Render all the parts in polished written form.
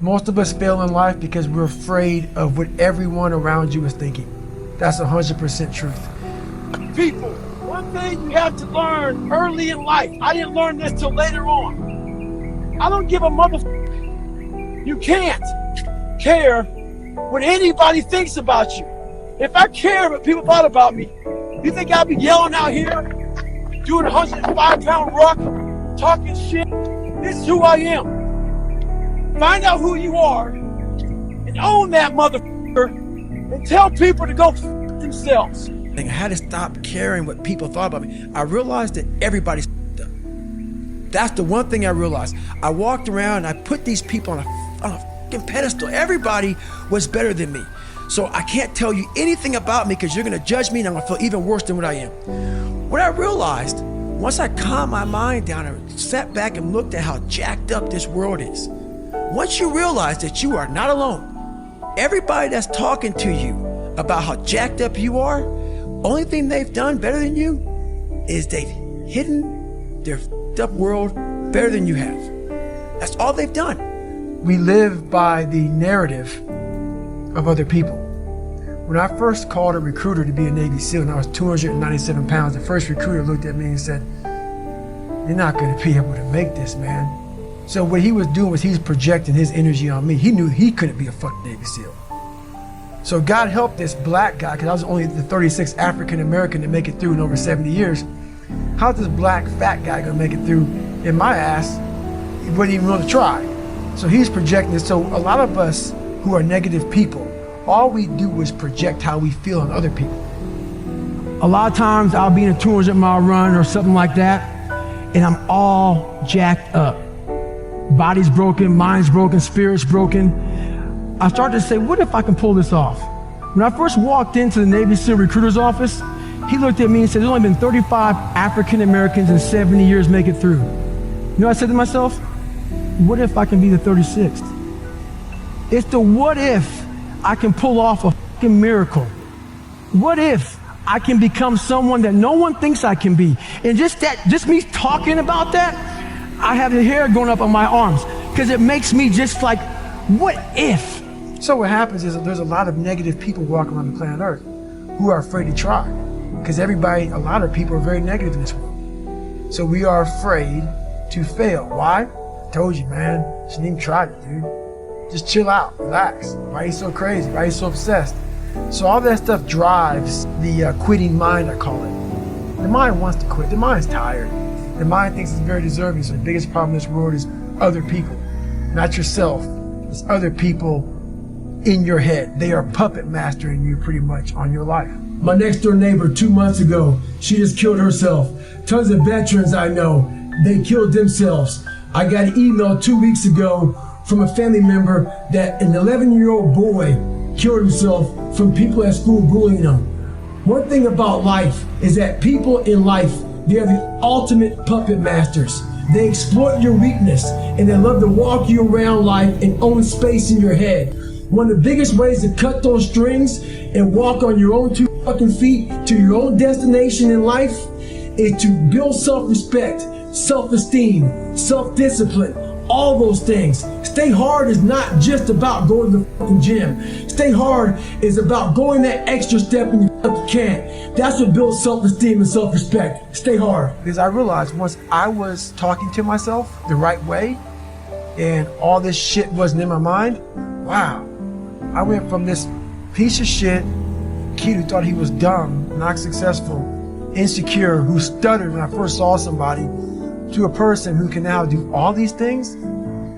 Most of us fail in life because we're afraid of what everyone around you is thinking. That's 100% truth. People, one thing you have to learn early in life. I didn't learn this till later on. I don't give a motherfucker. You can't care what anybody thinks about you. If I cared what people thought about me, you think I'd be yelling out here, doing a 105-pound ruck, talking shit? This is who I am. Find out who you are and own that motherfucker and tell people to go f themselves. I had to stop caring what people thought about me. I realized that everybody's up. That's the one thing I realized. I walked around and I put these people on a fucking pedestal. Everybody was better than me. So I can't tell you anything about me because you're gonna judge me and I'm gonna feel even worse than what I am. What I realized, once I calmed my mind down and sat back and looked at how jacked up this world is, once you realize that you are not alone, everybody that's talking to you about how jacked up you are, only thing they've done better than you is they've hidden their f***ed up world better than you have. That's all they've done. We live by the narrative of other people. When I first called a recruiter to be a Navy SEAL and I was 297 pounds, the first recruiter looked at me and said, "You're not gonna be able to make this, man." So what he was doing was he's projecting his energy on me. He knew he couldn't be a fucking Navy SEAL. So God helped this black guy, because I was only the 36th African American to make it through in over 70 years. How's this black fat guy gonna make it through in my ass? He wouldn't even want to try. So he's projecting this. So a lot of us who are negative people, all we do is project how we feel on other people. A lot of times I'll be in a 200-mile run or something like that, and I'm all jacked up. Body's broken, mind's broken, spirit's broken. I started to say, what if I can pull this off? When I first walked into the Navy SEAL recruiter's office, he looked at me and said, there's only been 35 African Americans in 70 years make it through. You know what I said to myself? What if I can be the 36th? It's the what if I can pull off a fucking miracle. What if I can become someone that no one thinks I can be? And just me talking about that, I have the hair going up on my arms because it makes me just like, what if? So what happens is that there's a lot of negative people walking around the planet Earth who are afraid to try, because a lot of people are very negative in this world. So we are afraid to fail. Why? I told you, man, shouldn't even try it, dude. Just chill out, relax. Why are you so crazy? Why are you so obsessed? So all that stuff drives the quitting mind, I call it. The mind wants to quit. The mind's tired. The mind thinks it's very deserving. So the biggest problem in this world is other people, not yourself. It's other people in your head. They are puppet mastering you pretty much on your life. My next door neighbor 2 months ago, she just killed herself. Tons of veterans I know, they killed themselves. I got an email 2 weeks ago from a family member that an 11-year-old boy killed himself from people at school bullying him. One thing about life is that people in life, they are the ultimate puppet masters. They exploit your weakness and they love to walk you around life and own space in your head. One of the biggest ways to cut those strings and walk on your own 2 fucking feet to your own destination in life is to build self-respect, self-esteem, self-discipline, all those things. Stay hard is not just about going to the fucking gym. Stay hard is about going that extra step when you fucking can't. That's what builds self-esteem and self-respect. Stay hard. Because I realized once I was talking to myself the right way and all this shit wasn't in my mind, wow. I went from this piece of shit kid who thought he was dumb, not successful, insecure, who stuttered when I first saw somebody, to a person who can now do all these things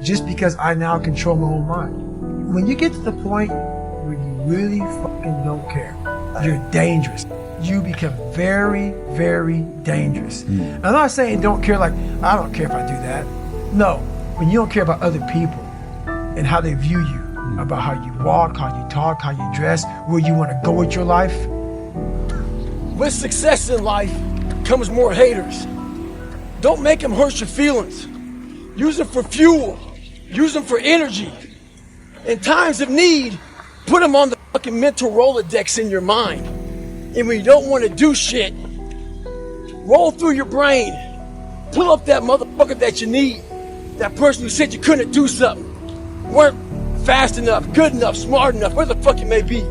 just because I now control my own mind. When you get to the point where you really fucking don't care, you're dangerous. You become very, very dangerous. I'm not saying don't care like, I don't care if I do that. No, when you don't care about other people and how they view you, about how you walk, how you talk, how you dress, where you want to go with your life. With success in life comes more haters. Don't make them hurt your feelings. Use them for fuel. Use them for energy. In times of need, put them on the fucking mental Rolodex in your mind. And when you don't want to do shit, roll through your brain. Pull up that motherfucker that you need. That person who said you couldn't do something. Weren't fast enough, good enough, smart enough, where the fuck it may be.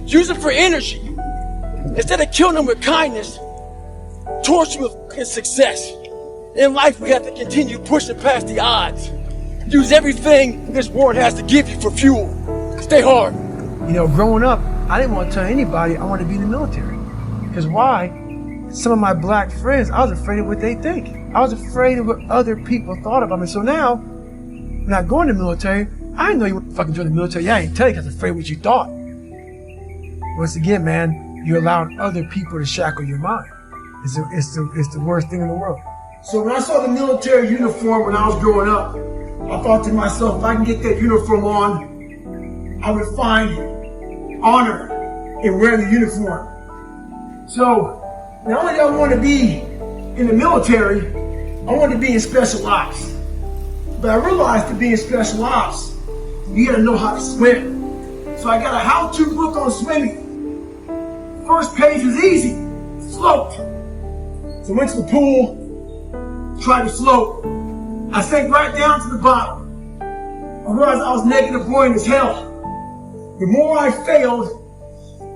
Use it for energy. Instead of killing them with kindness, torch them with fucking success. In life, we have to continue pushing past the odds. Use everything this world has to give you for fuel. Stay hard. You know, growing up, I didn't want to tell anybody I wanted to be in the military. Because why? Some of my black friends, I was afraid of what they think. I was afraid of what other people thought about me. So now, when I go in the military, I didn't know you would fucking join the military. Yeah, I didn't tell you because I was afraid of what you thought. Once again, man, you're allowing other people to shackle your mind. It's the worst thing in the world. So when I saw the military uniform when I was growing up, I thought to myself, if I can get that uniform on, I would find honor in wearing the uniform. So not only do I want to be in the military, I want to be in special ops. But I realized to be in special ops, you gotta know how to swim. So I got a how-to book on swimming. First page was easy, float. So I went to the pool, tried to float. I sank right down to the bottom. I realized I was negative boy as hell. The more I failed,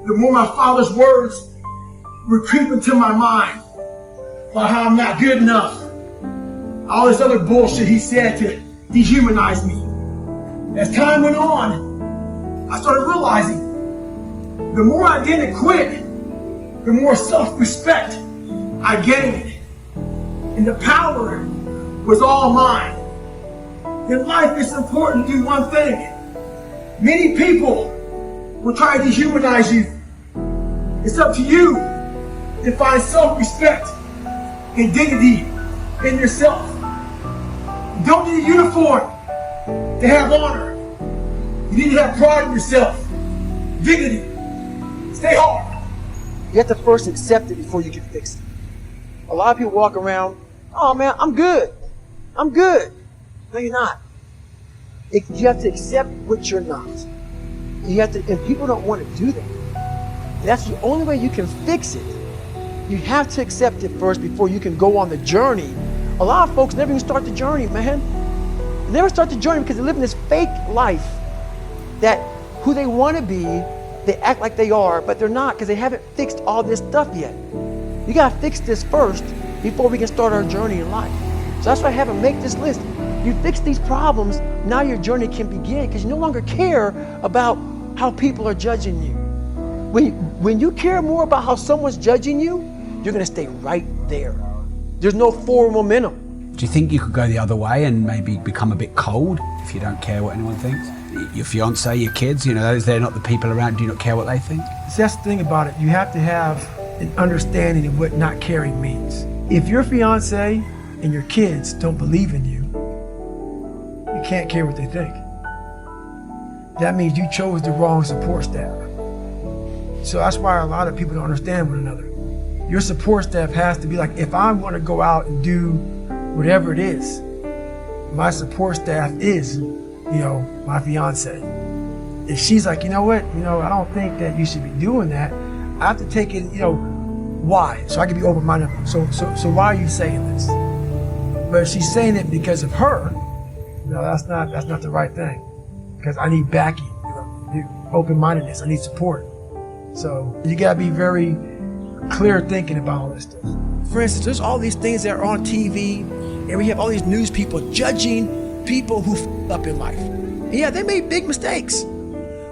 the more my father's words were creeping to my mind about how I'm not good enough. All this other bullshit he said to dehumanize me. As time went on, I started realizing the more I didn't quit, the more self-respect I gained. And the power was all mine. In life, it's important to do one thing. Many people will try to dehumanize you. It's up to you to find self-respect and dignity in yourself. You don't need a uniform to have honor. You need to have pride in yourself. Dignity. Stay hard. You have to first accept it before you can fix it. A lot of people walk around, oh man, I'm good. I'm good. No, you're not. You have to accept what you're not. You have to, and people don't want to do that. That's the only way you can fix it. You have to accept it first before you can go on the journey. A lot of folks never even start the journey, man. They never start the journey because they live in this fake life that who they want to be, they act like they are, but they're not because they haven't fixed all this stuff yet. You got to fix this first before we can start our journey in life. So that's why I have them make this list. You fix these problems, now your journey can begin because you no longer care about how people are judging you. When you care more about how someone's judging you, you're going to stay right there. There's no forward momentum. Do you think you could go the other way and maybe become a bit cold if you don't care what anyone thinks? Your fiance, your kids, they're not the people around, do you not care what they think? See, that's the thing about it. You have to have an understanding of what not caring means. If your fiance and your kids don't believe in you, you can't care what they think. That means you chose the wrong support staff. So that's why a lot of people don't understand one another. Your support staff has to be like, if I want to go out and do whatever it is, my support staff is, my fiance. If she's like, you know what, I don't think that you should be doing that, I have to take it, why? So I can be open-minded. So why are you saying this? But if she's saying it because of her, no, that's not the right thing. Because I need backing, open-mindedness, I need support. So you gotta be very clear thinking about all this stuff. For instance, there's all these things that are on TV, and we have all these news people judging people who f***ed up in life. And yeah, they made big mistakes.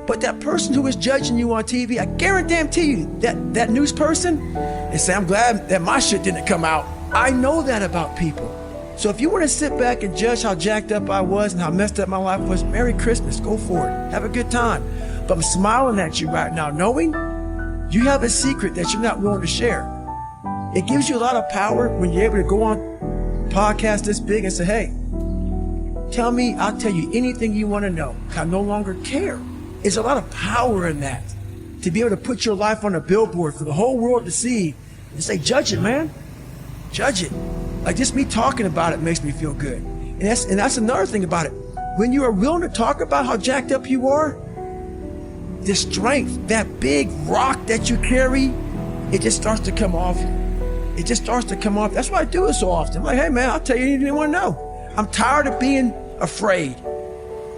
But that person who is judging you on TV, I guarantee you that news person and say, I'm glad that my shit didn't come out. I know that about people. So if you want to sit back and judge how jacked up I was and how messed up my life was, Merry Christmas, go for it. Have a good time. But I'm smiling at you right now, knowing you have a secret that you're not willing to share. It gives you a lot of power when you're able to go on a podcast this big and say, hey, tell me, I'll tell you anything you want to know. I no longer care. There's a lot of power in that. To be able to put your life on a billboard for the whole world to see and say, judge it, man. Judge it. Like just me talking about it makes me feel good. And that's another thing about it. When you are willing to talk about how jacked up you are, the strength, that big rock that you carry, it just starts to come off you. It just starts to come off. That's why I do it so often. I'm like, hey man, I'll tell you anything you want to know. I'm tired of being afraid.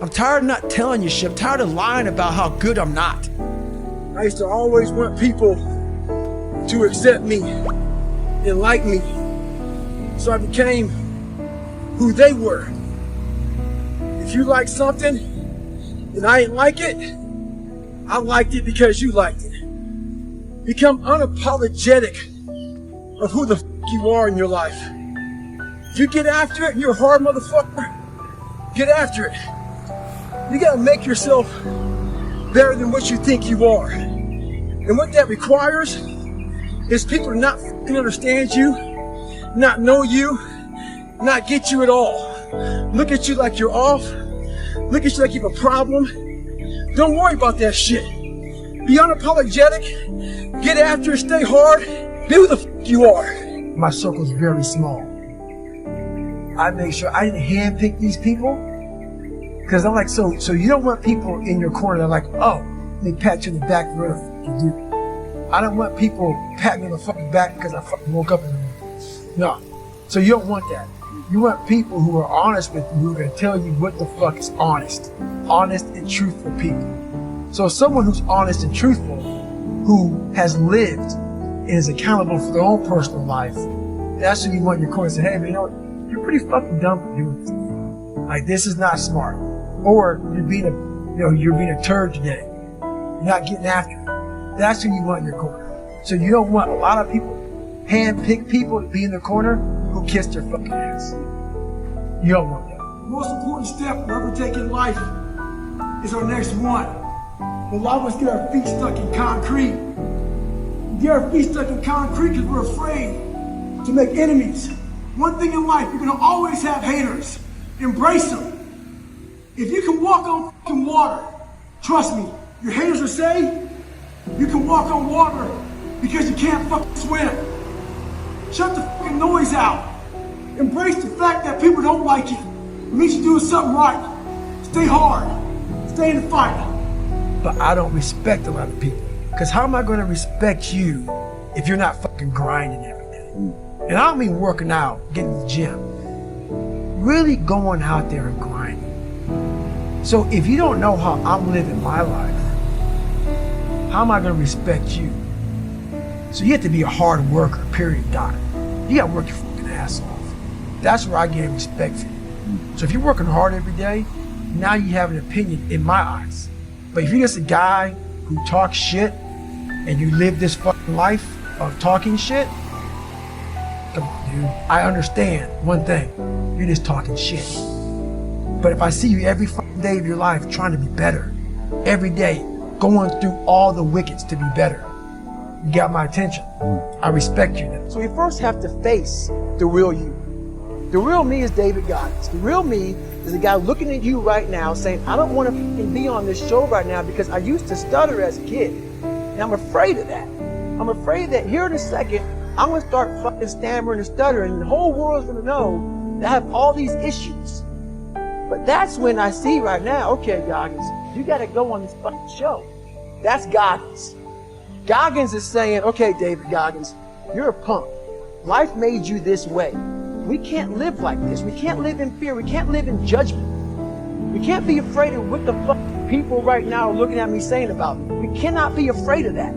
I'm tired of not telling you shit. I'm tired of lying about how good I'm not. I used to always want people to accept me and like me. So I became who they were. If you like something and I didn't like it, I liked it because you liked it. Become unapologetic of who the f you are in your life. If you get after it and you're a hard motherfucker, get after it. You gotta make yourself better than what you think you are. And what that requires is people to not f***ing understand you, not know you, not get you at all. Look at you like you're off. Look at you like you have a problem. Don't worry about that shit. Be unapologetic. Get after it. Stay hard. Be who the f you are. My circle's very small. I make sure I didn't handpick these people. Because I'm like, so you don't want people in your corner that are like, oh, they pat you in the back for what the f you do. I don't want people patting me on the fucking back because I fucking woke up in the morning. No. So you don't want that. You want people who are honest with you, who are going to tell you what the fuck is honest. Honest and truthful people. So someone who's honest and truthful, who has lived and is accountable for their own personal life, that's who you want in your corner. Say, hey, man, you know what? You're pretty fucking dumb for doing this. Like, this is not smart. Or you're being a turd today. You're not getting after it. That's who you want in your corner. So you don't want a lot of people, hand-pick people to be in the corner who kiss their fucking ass. You don't want that. The most important step we'll ever take in life is our next one. A lot of us get our feet stuck in concrete. We get our feet stuck in concrete because we're afraid to make enemies. One thing in life, you're gonna always have haters. Embrace them. If you can walk on fucking water, trust me, your haters will say you can walk on water because you can't fucking swim. Shut the fucking noise out. Embrace the fact that people don't like you. It means you're doing something right. Stay hard. Stay in the fight. But I don't respect a lot of people. Because how am I going to respect you if you're not fucking grinding every day? And I don't mean working out, getting to the gym. Really going out there and grinding. So if you don't know how I'm living my life, how am I going to respect you? So you have to be a hard worker, period, dot. You got to work your fucking ass off. That's where I get respect for you. So if you're working hard every day, now you have an opinion in my eyes. But if you're just a guy who talks shit and you live this fucking life of talking shit, come on, dude. I understand one thing. You're just talking shit. But if I see you every fucking day of your life trying to be better, every day going through all the wickets to be better, you got my attention. I respect you now. So we first have to face the real you. The real me is David Goggins. The real me is a guy looking at you right now saying, I don't want to be on this show right now because I used to stutter as a kid. And I'm afraid of that. I'm afraid that here in a second, I'm going to start fucking stammering and stuttering and the whole world's going to know that I have all these issues. But that's when I see right now, okay, Goggins, you got to go on this fucking show. That's Goggins. Goggins is saying, okay, David Goggins, you're a punk. Life made you this way. We can't live like this. We can't live in fear. We can't live in judgment. We can't be afraid of what the fuck people right now are looking at me saying about me. We cannot be afraid of that.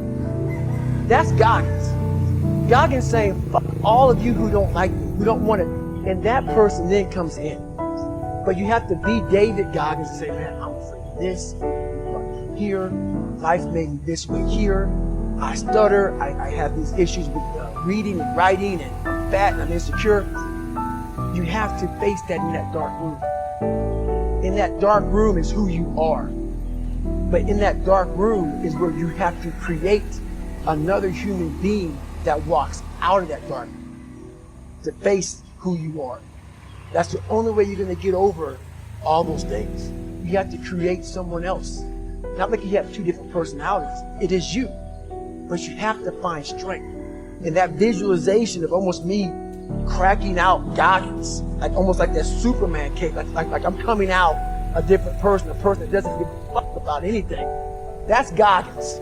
That's Goggins. Goggins saying, fuck all of you who don't like me, who don't want it. And that person then comes in. But you have to be David Goggins and say, man, I'm afraid of this. Here, life made me this way here. I stutter. I have these issues with reading and writing, and I'm fat and I'm insecure. You have to face that in that dark room. In that dark room is who you are. But in that dark room is where you have to create another human being that walks out of that darkness to face who you are. That's the only way you're going to get over all those things. You have to create someone else. Not like you have two different personalities. It is you. But you have to find strength. And that visualization of almost me cracking out Goggins, like almost like that Superman cape, like I'm coming out a different person, a person that doesn't give a fuck about anything. That's Goggins.